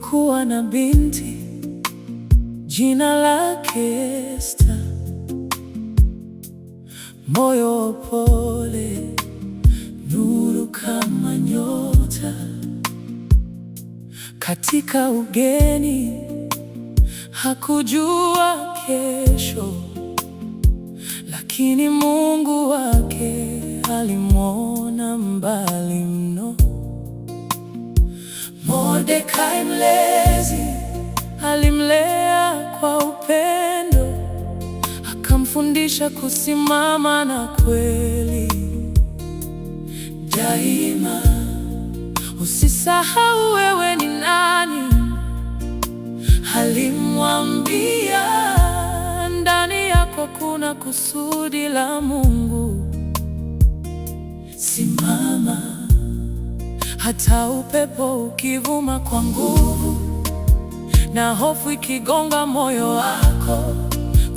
Kulikuwa na binti jina lake Esta, moyo pole, nuru kama nyota. Katika ugeni hakujua kesho, lakini Mungu wake alimwona mbali mno. Mordekai mlezi alimlea kwa upendo, akamfundisha kusimama na kweli daima. Usisahau wewe ni nani, alimwambia, ndani yako kuna kusudi la Mungu. Simama hata upepo ukivuma kwa nguvu na hofu ikigonga moyo wako.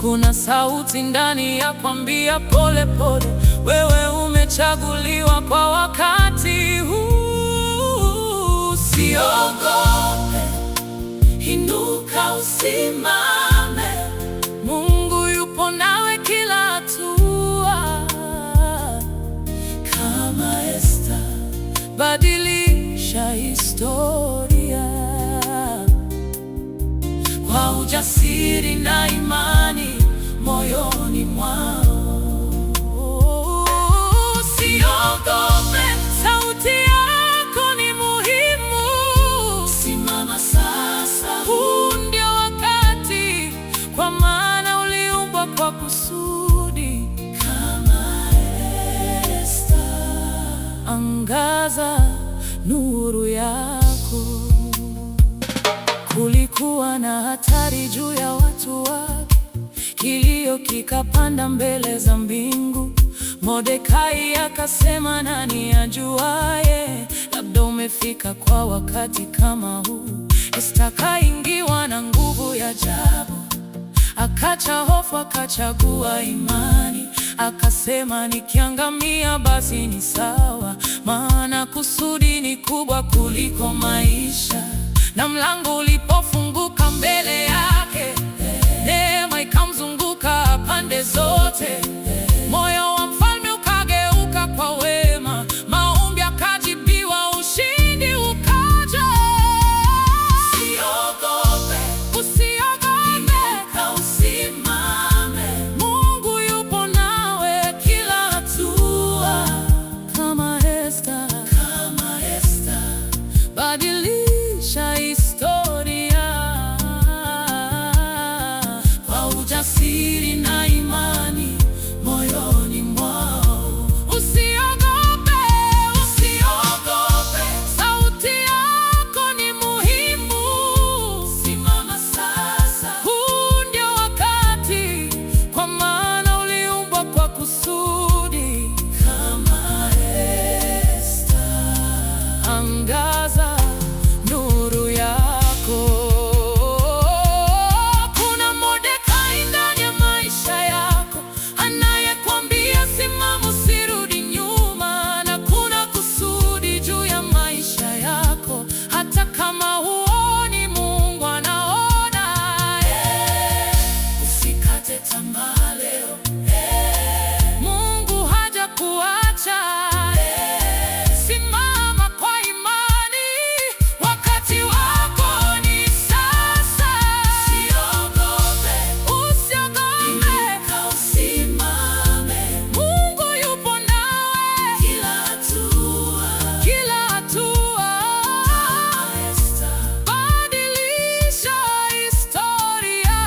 Kuna sauti ndani ya kwambia pole pole, wewe umechaguliwa kwa wakati huu. Usiogope, inuka usimame, Mungu yupo nawe kila hatua. Kama Esta, badilisha historia kwa ujasiri na imani moyoni mwao. Usiogope, sauti yako ni muhimu. Simama sasa, huu ndio wakati, kwa maana uliumbwa kwa kusudi. Kama Esta, angaza nuru yako. Kulikuwa na hatari juu ya watu wake, kilio kikapanda mbele za mbingu. Mordekai akasema, nani ajuaye, labda umefika kwa wakati kama huu. Esta akaingiwa na nguvu ya ajabu, akacha hofu, akachagua imani. Akasema, nikiangamia basi ni sawa, maana kusudi ni kubwa kuliko maisha. Na mlango ulipofunguka mbele yake, neema ikamzunguka pande zote. Moyo wa mfalme ukageuka kwa wema, maombi akajibiwa, ushindi ukaja. Usiogope, inuka usimame, Mungu yupo nawe kila hatua. Kama Esta, badilisha historia kwa ujasiri na imani moyoni mwao. Usiogope, sauti yako ni muhimu. Simama sasa, huu ndio wakati, kwa maana uliumbwa kwa kusudi. Kama Esta, angaza nuru yako. Kuna Mordekai ndani ya maisha yako, anayekwambia simama, usirudi nyuma. Na kuna kusudi juu ya maisha yako, hata kama huoni, Mungu anaona. Usikate tamaa leo, Mungu hajakuacha. Simama kwa imani, wakati wako ni sasa. Usiogope, inuka usimame, Mungu yupo nawe kila hatua. Kama Esta, badilisha historia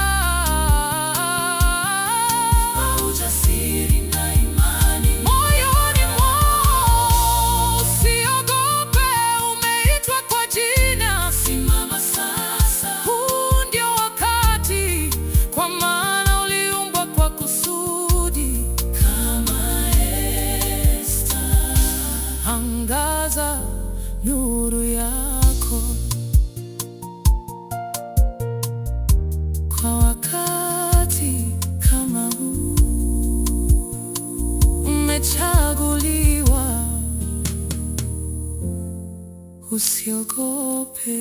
kwa ujasiri na imani moyoni mwao. Usiogope, umeitwa kwa jina. Simama sasa, huu ndio wakati, kwa maana uliumbwa kwa kusudi. Kama Esta, angaza nuru yako kwa wakati kama huu. Umechaguliwa, usiogope.